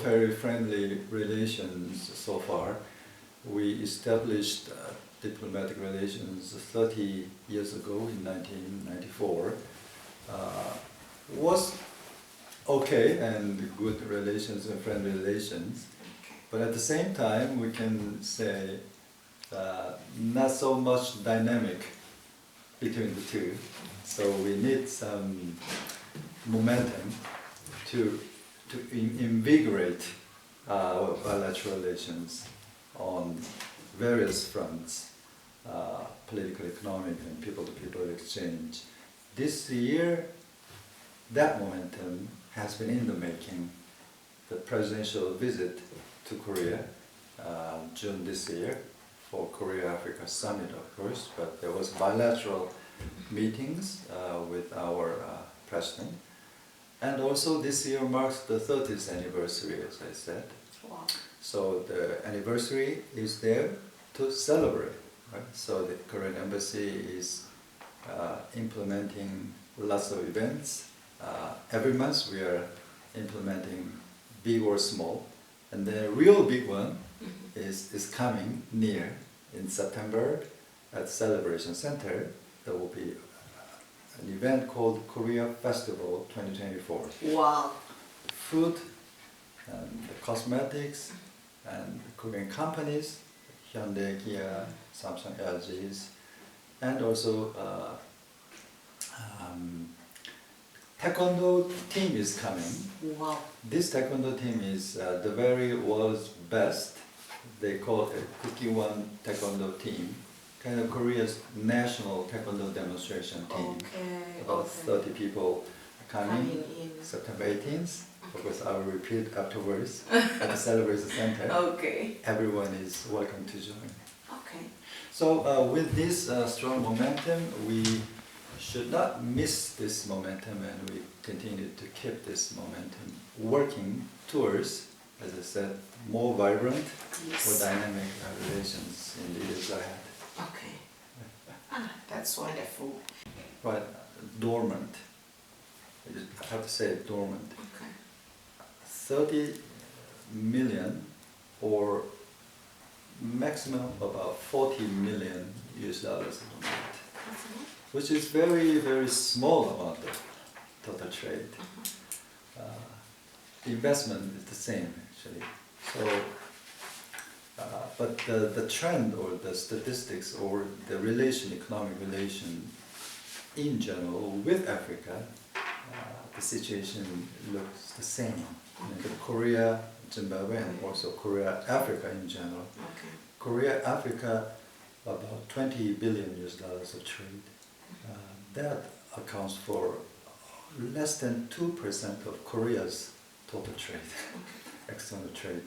very friendly relations so far. We established diplomatic relations 30 years ago in 1994. Was okay and good relations and friendly relations, but at the same time we can say not so much dynamic between the two. So we need some momentum to invigorate our bilateral relations on various fronts, political, economic, and people-to-people exchange. This year, that momentum has been in the making. The presidential visit to Korea, June this year, for Korea-Africa Summit, of course, but there was bilateral meetings with our president. And also this year marks the 30th anniversary, as I said. Wow. So the anniversary is there to celebrate, right? So the Korean embassy is implementing lots of events. Every month we are implementing big or small. And the real big one is coming near in September at Celebration Center. There will be an event called Korea Festival 2024. Wow. Food and cosmetics and Korean companies, Hyundai, Kia, Samsung, LGs, and also Taekwondo team is coming. Wow. This Taekwondo team is the very world's best. They call it Cookie One Taekwondo team, kind of Korea's national Taekwondo demonstration team. Okay. About 30 people coming in. September 18th. Of course, I will repeat afterwards at the Celebration Center. Okay. Everyone is welcome to join. Okay. So with this strong momentum, we should not miss this momentum, and we continue to keep this momentum working towards, as I said, more vibrant, Yes. more dynamic relations in the years ahead. Okay. That's wonderful. But dormant, I have to say dormant. Okay. 30 million or maximum about 40 million US dollars a month, which is very, very small amount of total trade. The investment is the same actually. So, but the trend or the statistics or the relation, economic relation in general with Africa, the situation looks the same. Korea, Zimbabwe, and also Korea, Africa in general. Okay. Korea, Africa, about 20 billion US dollars of trade. That accounts for less than 2% of Korea's total trade, external trade.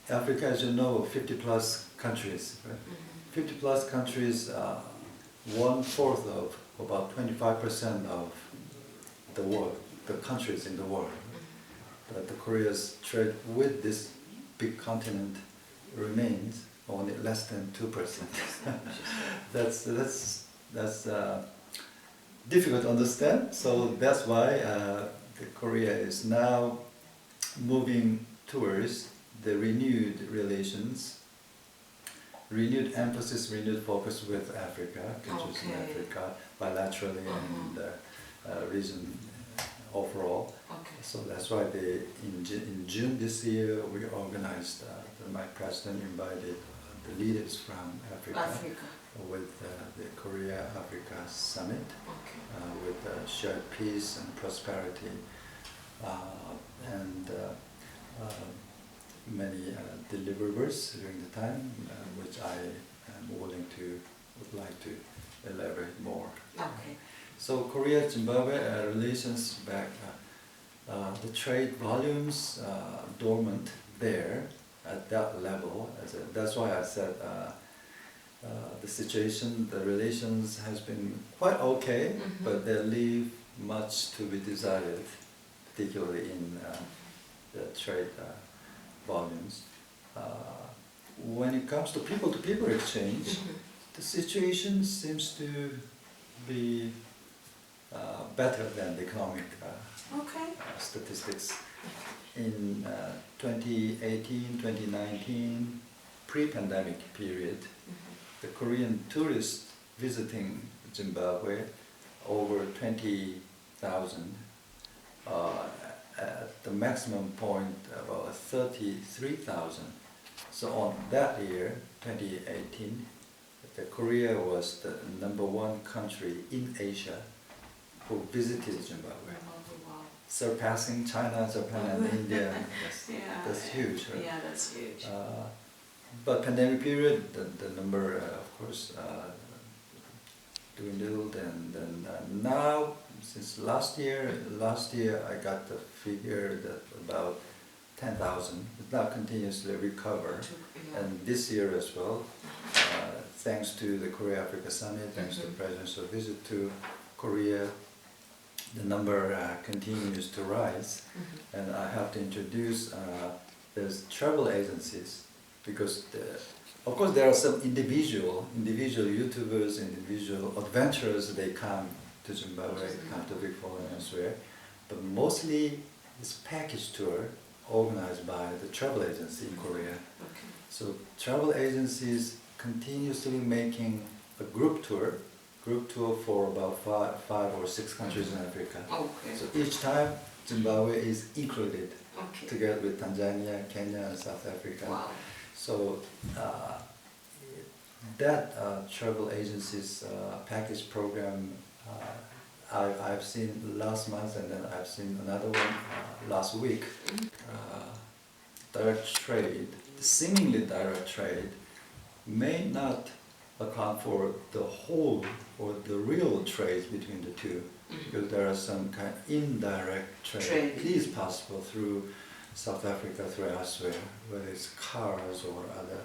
Africa, as you know, 50 plus countries, right? 50 plus countries, 1/4 of about 25% of the world, the countries in the world. But the Korea's trade with this big continent remains only less than 2%. That's difficult to understand. So that's why Korea is now moving towards the renewed relations, renewed emphasis, renewed focus with Africa, countries in Africa, bilaterally and region overall. Okay. So that's why in June this year we organized, my president invited the leaders from Africa. With the Korea-Africa Summit, with shared peace and prosperity, and many deliverables during the time, which I am would like to elaborate more. Okay. So Korea-Zimbabwe relations back, the trade volumes dormant there at that level. That's why I said the situation, the relations has been quite okay, but they leave much to be desired, particularly in the trade volumes. When it comes to people-to-people exchange, the situation seems to be better than the economic statistics. in 2018, 2019, pre-pandemic period, the Korean tourists visiting Zimbabwe over 20,000. At the maximum point about 33,000. So on that year, 2018, Korea was the #1 country in Asia who visited Zimbabwe, Wow. surpassing China, Japan, and India. That's huge, right? Yeah, that's huge. But pandemic period, the number, of course, dwindled, and then now, since last year I got the figure that about 10,000. It's now continuously recover, and this year as well, thanks to the Korea-Africa Summit, thanks to President's visit to Korea, the number continues to rise. And I have to introduce there's travel agencies, because of course there are some individual YouTubers, individual adventurers. They come to Zimbabwe, come to Big Four and elsewhere, but mostly it's package tour organized by the travel agency in Korea. So travel agencies continuously making a group tour for about five or six countries in Africa. So each time Zimbabwe is included, together with Tanzania, Kenya, and South Africa. Wow. So that travel agency's package program, I've seen last month, and then I've seen another one last week. Direct trade, seemingly direct trade, may not account for the whole or the real trade between the two, because there are some kind of indirect trade. It is possible through South Africa, through elsewhere, whether it's cars or other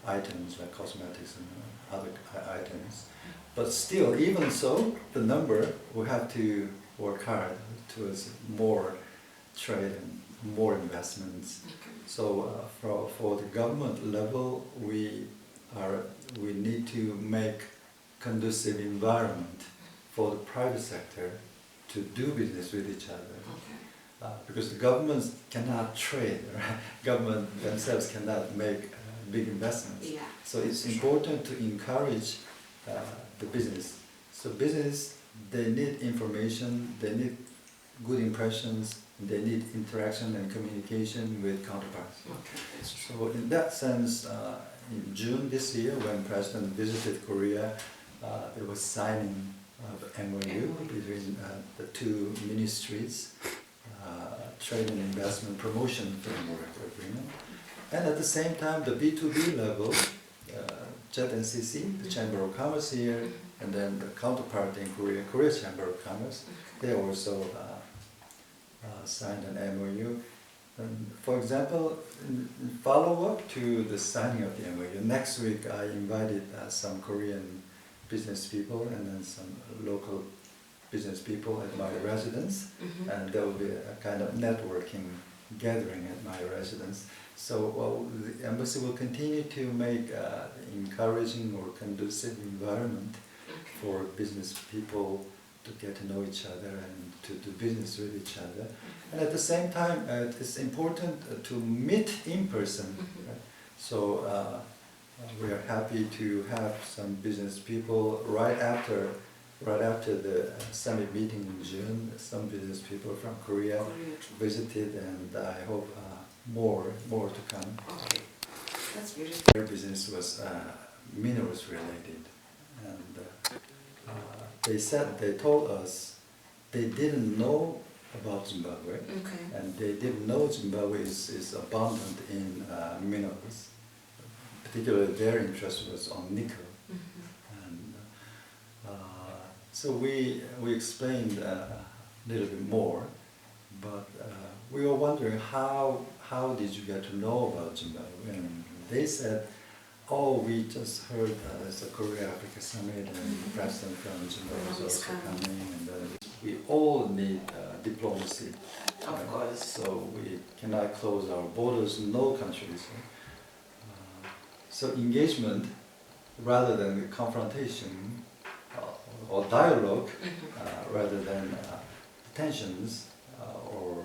items like cosmetics and other items. But still, even so, the number will have to work hard towards more trade and more investments. So for the government level, we need to make conducive environment for the private sector to do business with each other. Because the governments cannot trade, right? Government themselves cannot make big investments. So it's important to encourage the business. So business, they need information, they need good impressions, they need interaction and communication with counterparts. So in that sense, in June this year, when President visited Korea, there was signing of MOU between the two ministries, Trade and Investment Promotion Framework Agreement. And at the same time, the B2B level, JET-NCC, the Chamber of Commerce here, and then the counterpart in Korea, Korea Chamber of Commerce, they also signed an MOU. And for example, in follow-up to the signing of the MOU, next week I invited some Korean business people and then some local business people at my residence, and there will be a kind of networking gathering at my residence. So the embassy will continue to make encouraging or conducive environment for business people to get to know each other and to do business with each other. And at the same time, it's important to meet in person. Right? So we are happy to have some business people right after the summit meeting in June. Some business people from Korea visited, and I hope more to come. That's beautiful. Their business was minerals related, and they told us they didn't know about Zimbabwe, and they didn't know Zimbabwe is abundant in minerals. Particularly, their interest was on nickel, and so we explained a little bit more, but we were wondering how did you get to know about Zimbabwe, and they said, oh, we just heard there's a Korea-Africa Summit, and the president from Zimbabwe is also coming, and we all need diplomacy. Of course. So we cannot close our borders, no countries. So engagement, rather than confrontation or dialogue, rather than tensions or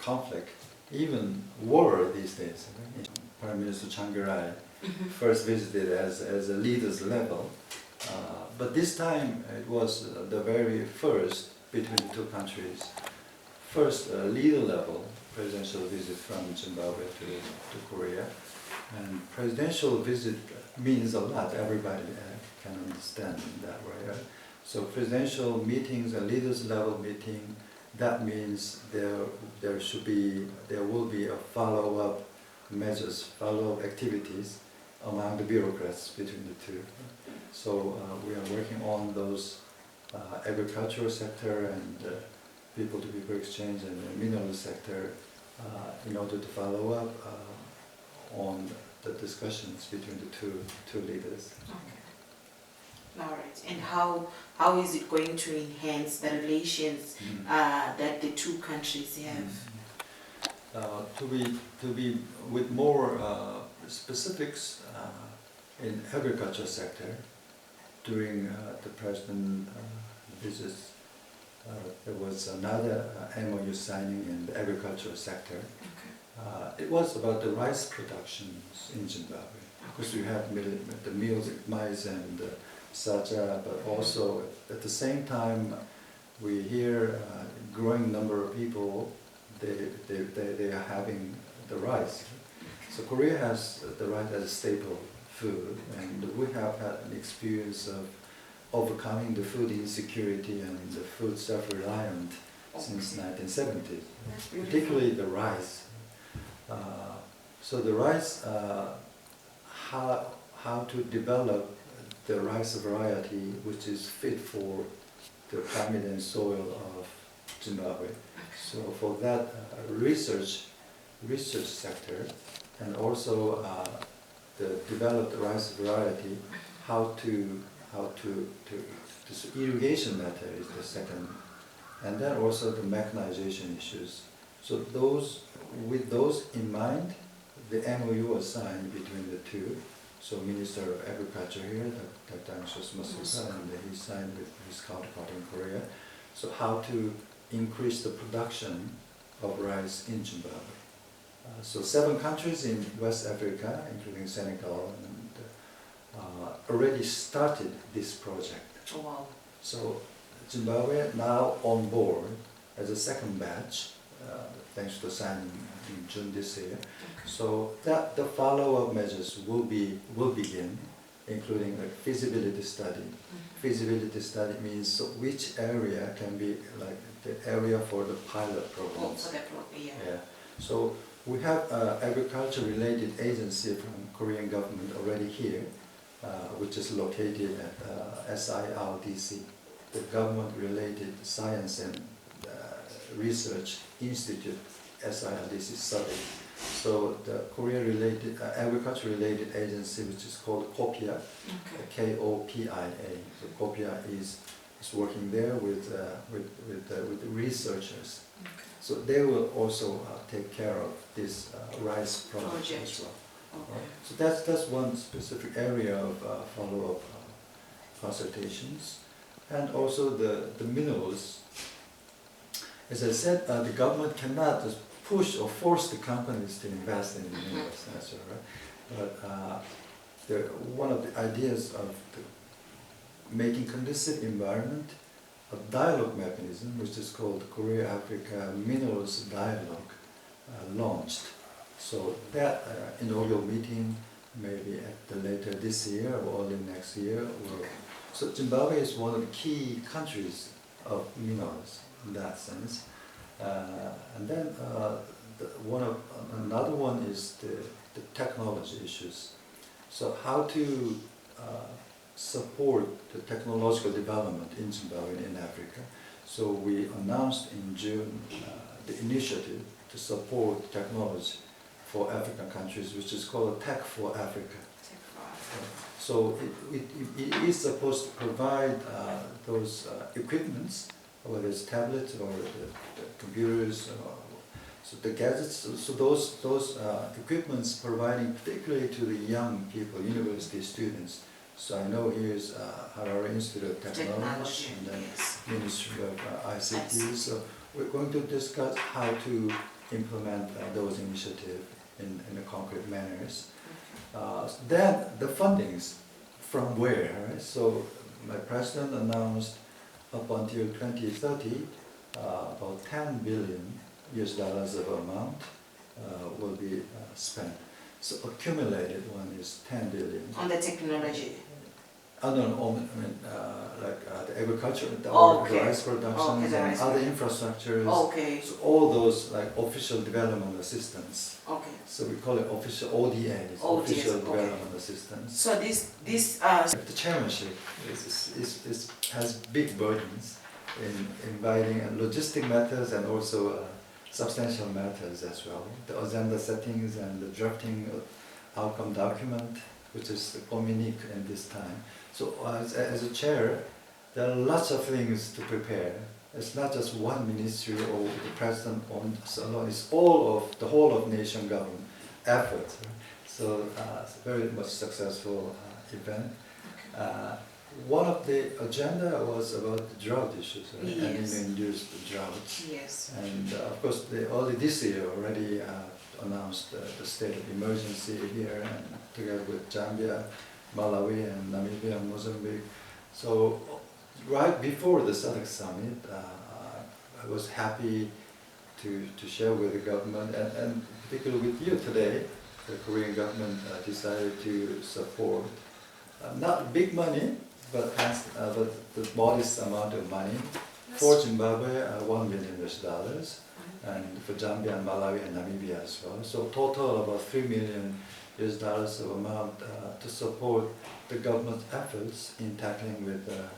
conflict, even war these days. Okay? Prime Minister Chiang first visited as a leaders level, but this time it was the very first between two countries. First leader level presidential visit from Zimbabwe to Korea, and presidential visit means a lot. Everybody can understand in that way. Right? So presidential meetings, a leaders level meeting, that means there will be a follow-up measures, follow-up activities among the bureaucrats between the two. So we are working on those agricultural sector and people-to-people exchange and the mineral sector in order to follow up on the discussions between the two leaders. Okay. All right. And how is it going to enhance the relations that the two countries have? To be with more specifics in agriculture sector, during the president visits, there was another MOU signing in the agricultural sector. Okay. It was about the rice productions in Zimbabwe, because we have the meals, maize and sacha, but also at the same time we hear a growing number of people, they are having the rice. So Korea has the rice as a staple food, and we have had an experience of overcoming the food insecurity and the food self-reliant since 1970s, particularly the rice. So the rice, how to develop the rice variety which is fit for the climate and soil of Zimbabwe. So for that research sector, and also the developed rice variety, how to this irrigation method is the second, and then also the mechanization issues. So with those in mind, the MOU was signed between the two. So Minister of Agriculture here, Dr. Masuka, and he signed with his counterpart in Korea. So how to increase the production of rice in Zimbabwe. So 7 countries in West Africa, including Senegal, and already started this project. Oh, wow. So Zimbabwe now on board as a second batch, thanks to signing in June this year. Okay. So that the follow-up measures will begin, including a feasibility study. Feasibility study means so which area can be like the area for the pilot programs. Oh, for that program, yeah. Yeah. So we have agriculture-related agency from Korean government already here, which is located at SIRDC, the Government-Related Science and Research Institute, SIRDC study. So the Korea-related, agriculture-related agency, which is called KOPIA, K-O-P-I-A. So KOPIA is working there with the researchers. Okay. So they will also take care of this rice project as well. Okay. Right? So that's one specific area of follow-up consultations. And also the minerals. As I said, the government cannot just push or force the companies to invest in the minerals, that's all right. But one of the ideas of making conducive environment, a dialogue mechanism, which is called Korea-Africa Minerals Dialogue, launched. So that inaugural meeting, maybe at the later this year or early next year. So Zimbabwe is one of the key countries of minerals in that sense. And then another one is the technology issues. So how to support the technological development in Zimbabwe and in Africa. So we announced in June the initiative to support technology for African countries, which is called Tech for Africa. So it is supposed to provide those equipments, whether it's tablets or the computers, so the gadgets. So those equipments providing particularly to the young people, university students. So I know here's Harare Institute of Technology and then yes. Ministry of ICT. So we're going to discuss how to implement those initiatives in a concrete manners. Then the fundings from where, right? So my president announced up until 2030, about 10 billion US dollars of amount will be spent. So accumulated one is 10 billion. On the technology. No, the agriculture, the Okay. rice production, Okay, the and rice other production. infrastructures. Okay. So all those like official development assistance. Okay. So we call it official ODA, it's ODS, official okay. development assistance. So this The chairmanship has big burdens in inviting logistic matters and also substantial matters as well. The agenda settings and the drafting of outcome document, which is unique in this time. So as a chair, there are lots of things to prepare. It's not just one ministry or the president alone. It's all of the whole of nation government effort. So it's a very much successful event. One of the agenda was about the drought issues, right? Yes. And induced droughts. yes. And of course, early this year already announced the state of emergency here, and together with Zambia, Malawi, and Namibia, and Mozambique. So right before the SADC summit, I was happy to share with the government, and particularly with you today, the Korean government decided to support not big money, but the modest amount of money for Zimbabwe, $1 million US dollars, and for Zambia and Malawi and Namibia as well. So total about $3 million US dollars of amount to support the government's efforts in tackling with the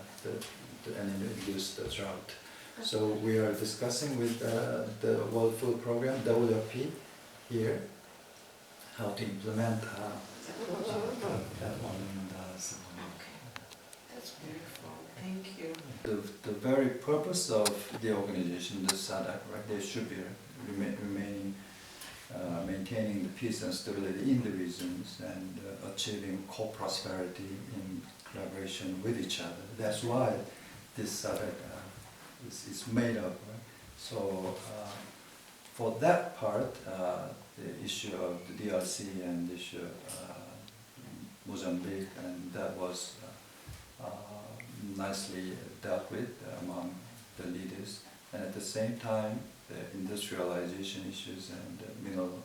induced drought. So we are discussing with the World Food Program, WFP, here, how to implement that $1 million. That's beautiful. Thank you. The very purpose of the organization, the SADC, right, they should be maintaining the peace and stability in the regions and achieving co-prosperity in collaboration with each other. That's why this SADC is made up. Right? So for that part, the issue of the DRC and the issue of Mozambique, and that was nicely dealt with among the leaders. And at the same time, the industrialization issues and mineral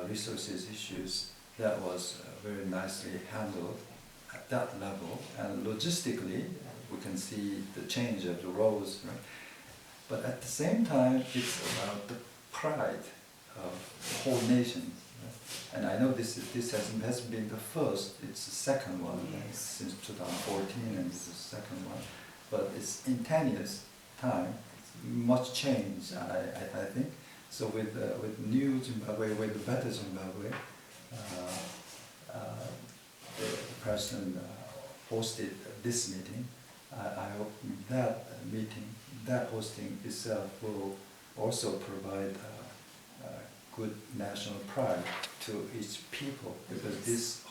resources issues, that was very nicely handled at that level. And logistically, we can see the change of the roles, right? But at the same time, it's about the pride of the whole nation. And I know this hasn't been the first, it's the second one, Yes. since 2014, and this is the second one. But it's in 10 years' time, much change, I think. So with new Zimbabwe, with the better Zimbabwe, the president hosted this meeting. I hope that meeting, that hosting itself will also provide good national pride to each people, because this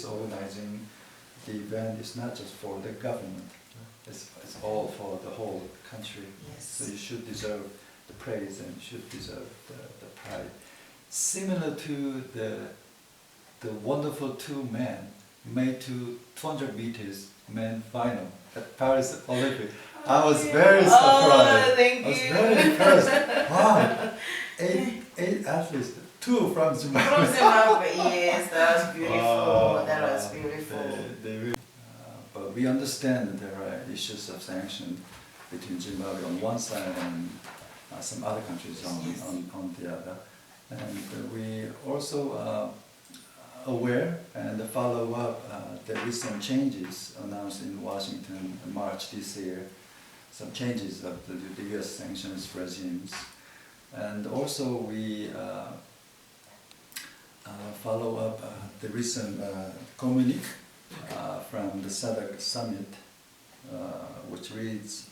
organizing the event is not just for the government, it's all for the whole country. Yes. So you should deserve the praise and you should deserve the pride. Similar to the wonderful two men made to 200 meters men final at Paris Olympic. I was very surprised. Oh, thank I was you. very impressed. Wow, eight athletes, two from Zimbabwe. From Zimbabwe, yes, that was beautiful. That was beautiful. But we understand that there are issues of sanction between Zimbabwe on one side and some other countries on the other. And we also aware and follow up the recent changes announced in Washington in March this year, some changes of the US sanctions regimes. And also we follow up the recent communique from the SADC summit, which reads,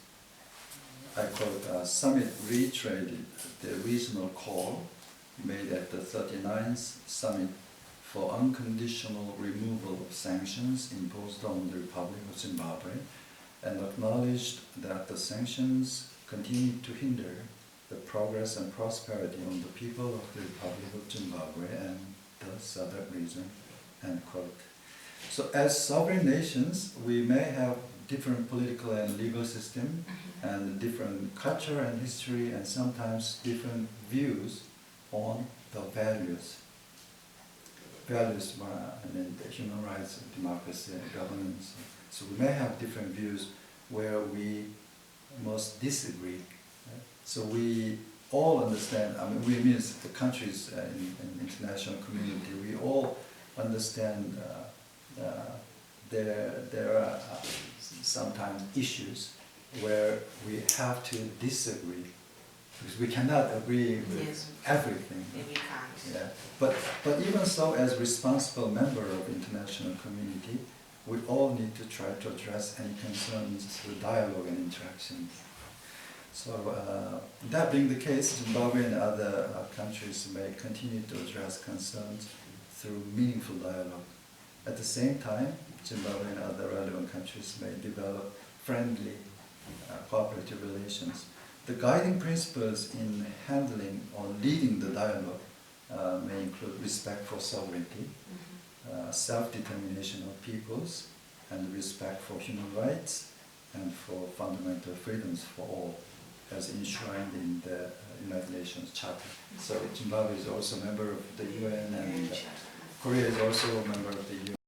I quote, summit reiterated the regional call made at the 39th summit for unconditional removal of sanctions imposed on the Republic of Zimbabwe, and acknowledged that the sanctions continue to hinder the progress and prosperity of the people of the Republic of Zimbabwe and the southern region, end quote. So as sovereign nations, we may have different political and legal system and different culture and history and sometimes different views on the values. Values, I mean, the human rights, democracy, and governance. So we may have different views where we most disagree. Right? So we all understand, I mean, we means the countries in international community, we all understand there are sometimes issues where we have to disagree because we cannot agree with Yes. everything. We can't. Yeah. But even so, as responsible member of international community, we all need to try to address any concerns through dialogue and interactions. So that being the case, Zimbabwe and other countries may continue to address concerns through meaningful dialogue. At the same time, Zimbabwe and other relevant countries may develop friendly, cooperative relations. The guiding principles in handling or leading the dialogue may include respect for sovereignty, self-determination of peoples, and respect for human rights and for fundamental freedoms for all, as enshrined in the United Nations Charter. So Zimbabwe is also a member of the UN, and Korea is also a member of the UN.